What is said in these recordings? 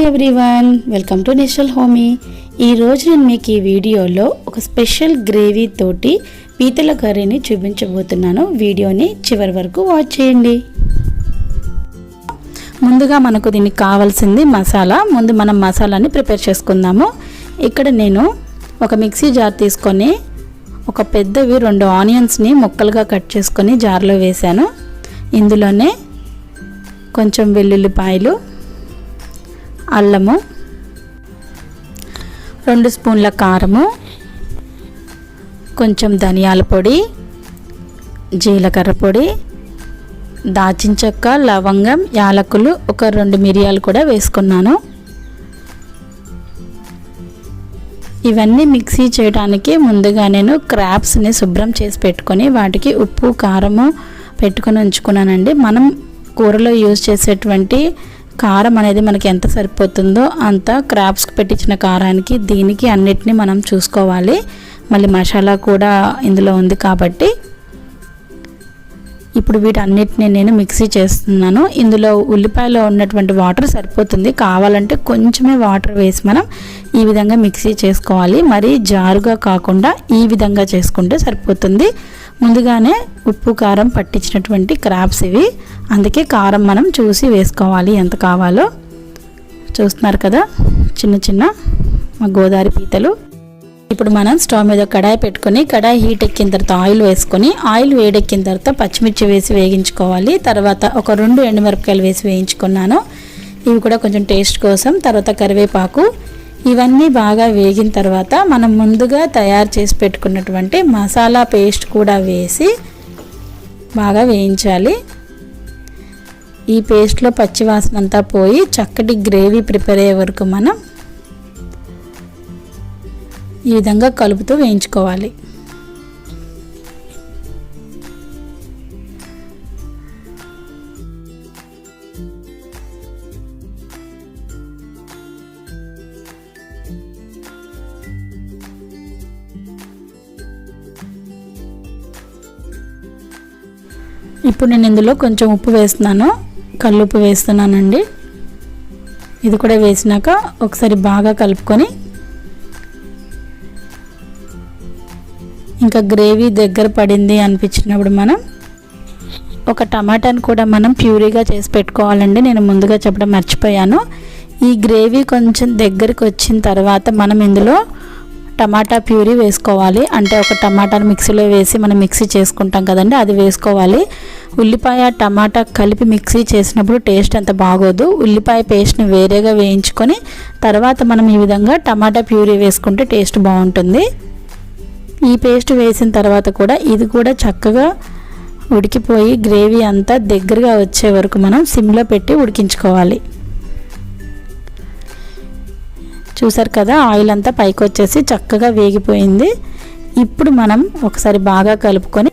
Everyone, welcome to Natural Homie. ఈరోజు నేను మీకు ఈ వీడియోలో ఒక స్పెషల్ గ్రేవీ తోటి పీతల కర్రీని చూపించబోతున్నాను. వీడియోని చివరి వరకు వాచ్ చేయండి. ముందుగా మనకు దీనికి కావాల్సింది మసాలా. ముందు మనం మసాలాని ప్రిపేర్ చేసుకుందాము. ఇక్కడ నేను ఒక మిక్సీ జార్ తీసుకొని ఒక పెద్దవి 2 ఆనియన్స్ని ముక్కలుగా కట్ చేసుకొని జార్లో వేసాను. ఇందులోనే కొంచెం వెల్లుల్లిపాయలు, అల్లము, 2 స్పూన్ల కారము, కొంచెం ధనియాల పొడి, జీలకర్ర పొడి, దాల్చిన చెక్క, లవంగం, యాలకులు, ఒక 2 మిరియాలు కూడా వేసుకున్నాను. ఇవన్నీ మిక్సీ చేయడానికి ముందుగా నేను క్రాబ్స్ని శుభ్రం చేసి పెట్టుకొని వాటికి ఉప్పు కారము పెట్టుకొని ఉంచుకున్నానండి. మనం కూరలో యూజ్ చేసేటువంటి కారం అనేది మనకి ఎంత సరిపోతుందో అంత క్రాబ్స్కి పెట్టించిన కారానికి దీనికి అన్నిటినీ మనం చూసుకోవాలి. మళ్ళీ మసాలా కూడా ఇందులో ఉంది కాబట్టి ఇప్పుడు వీటన్నిటిని నేను మిక్సీ చేస్తున్నాను. ఇందులో ఉల్లిపాయలో ఉన్నటువంటి వాటర్ సరిపోతుంది. కావాలంటే కొంచెమే వాటర్ వేసి మనం ఈ విధంగా మిక్సీ చేసుకోవాలి. మరీ జారుగా కాకుండా ఈ విధంగా చేసుకుంటే సరిపోతుంది. ముందుగానే ఉప్పు కారం పట్టించినటువంటి క్రాబ్స్ ఇవి, అందుకే కారం మనం చూసి వేసుకోవాలి ఎంత కావాలో. చూస్తున్నారు కదా చిన్న చిన్న మా గోదావరి పీతలు. ఇప్పుడు మనం స్టవ్ మీద కడాయి పెట్టుకొని కడాయి హీట్ ఎక్కిన తర్వాత ఆయిల్ వేసుకొని ఆయిల్ వేడెక్కిన తర్వాత పచ్చిమిర్చి వేసి వేగించుకోవాలి. తర్వాత ఒక 2 ఎండుమిరపకాయలు వేసి వేయించుకున్నాను. ఇవి కూడా కొంచెం టేస్ట్ కోసం. తర్వాత కరివేపాకు. ఇవన్నీ బాగా వేగిన తర్వాత మనం ముందుగా తయారు చేసి పెట్టుకున్నటువంటి మసాలా పేస్ట్ కూడా వేసి బాగా వేయించాలి. ఈ పేస్ట్లో పచ్చివాసన అంతా పోయి చక్కటి గ్రేవీ ప్రిపేర్ అయ్యే వరకు మనం ఈ విధంగా కలుపుతూ వేయించుకోవాలి. ఇప్పుడు నేను ఇందులో కొంచెం ఉప్పు వేస్తున్నాను, కల్లుప్పు వేస్తున్నానండి. ఇది కూడా వేసినాక ఒకసారి బాగా కలుపుకొని ఇంకా గ్రేవీ దగ్గర పడింది అనిపించినప్పుడు మనం ఒక టమాటాని కూడా మనం ప్యూరీగా చేసి పెట్టుకోవాలండి. నేను ముందుగా చెప్పడం మర్చిపోయాను. ఈ గ్రేవీ కొంచెం దగ్గరికి వచ్చిన తర్వాత మనం ఇందులో టమాటా ప్యూరీ వేసుకోవాలి. అంటే ఒక టమాటాను మిక్సీలో వేసి మనం మిక్సీ చేసుకుంటాం కదండి, అది వేసుకోవాలి. ఉల్లిపాయ టమాటా కలిపి మిక్సీ చేసినప్పుడు టేస్ట్ అంత బాగోదు. ఉల్లిపాయ పేస్ట్ని వేరేగా వేయించుకొని తర్వాత మనం ఈ విధంగా టమాటా ప్యూరీ వేసుకుంటే టేస్ట్ బాగుంటుంది. ఈ పేస్ట్ వేసిన తర్వాత కూడా ఇది కూడా చక్కగా ఉడికిపోయి గ్రేవీ అంతా దగ్గరగా వచ్చే వరకు మనం సిమ్లో పెట్టి ఉడికించుకోవాలి. చూసారు కదా ఆయిల్ అంతా పైకి వచ్చేసి చక్కగా వేగిపోయింది. ఇప్పుడు మనం ఒకసారి బాగా కలుపుకొని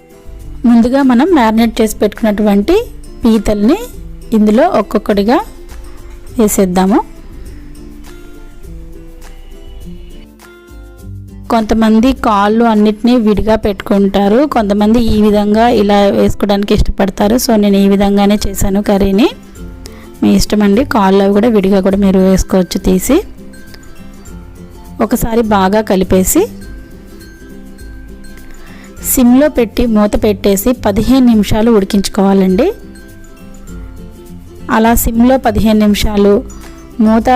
ముందుగా మనం మ్యారినేట్ చేసి పెట్టుకున్నటువంటి పీతల్ని ఇందులో ఒక్కొక్కటిగా వేసేద్దాము. కొంతమంది కాళ్ళు అన్నిటినీ విడిగా పెట్టుకుంటారు, కొంతమంది ఈ విధంగా ఇలా వేసుకోవడానికి ఇష్టపడతారు. సో నేను ఈ విధంగానే చేశాను కర్రీని. మీ ఇష్టం అండి, కాళ్ళు అవి కూడా విడిగా కూడా మీరు వేసుకోవచ్చు తీసి. ఒకసారి బాగా కలిపేసి సిమ్లో పెట్టి మూత పెట్టేసి 15 నిమిషాలు ఉడికించుకోవాలండి. అలా సిమ్లో 15 నిమిషాలు మూత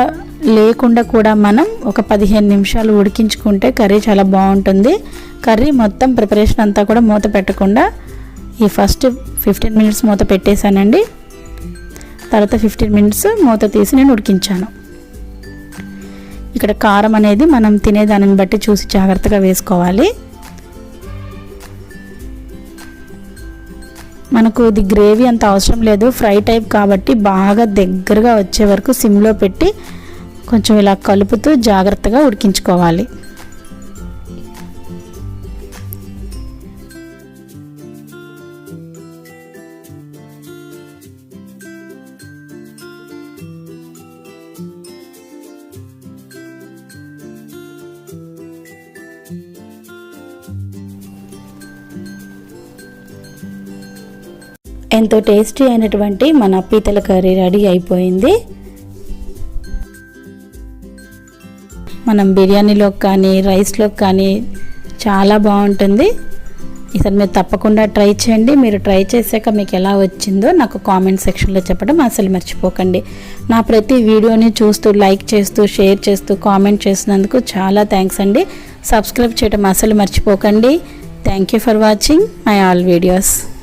లేకుండా కూడా మనం ఒక 15 నిమిషాలు ఉడికించుకుంటే కర్రీ చాలా బాగుంటుంది. కర్రీ మొత్తం ప్రిపరేషన్ అంతా కూడా మూత పెట్టకుండా ఈ ఫస్ట్ 15 మినిట్స్ మూత పెట్టేశానండి. తర్వాత 15 మినిట్స్ మూత తీసి నేను ఉడికించాను. ఇక్కడ కారం అనేది మనం తినేదానిని బట్టి చూసి జాగ్రత్తగా వేసుకోవాలి. మనకు ఇది గ్రేవీ అంత అవసరం లేదు, ఫ్రై టైప్ కాబట్టి బాగా దగ్గరగా వచ్చే వరకు సిమ్లో పెట్టి కొంచెం ఇలా కలుపుతూ జాగ్రత్తగా ఉడికించుకోవాలి. ఎంతో టేస్టీ అయినటువంటి మన పీతల కర్రీ రెడీ అయిపోయింది. మనం బిర్యానీలోకి కానీ రైస్లోకి కానీ చాలా బాగుంటుంది. ఈసారి మీరు తప్పకుండా ట్రై చేయండి. మీరు ట్రై చేశాక మీకు ఎలా వచ్చిందో నాకు కామెంట్ సెక్షన్లో చెప్పడం అసలు మర్చిపోకండి. నా ప్రతి వీడియోని చూస్తూ లైక్ చేస్తూ షేర్ చేస్తూ కామెంట్ చేసినందుకు చాలా థ్యాంక్స్ అండి. సబ్స్క్రైబ్ చేయడం అసలు మర్చిపోకండి. Thank you for watching my all videos.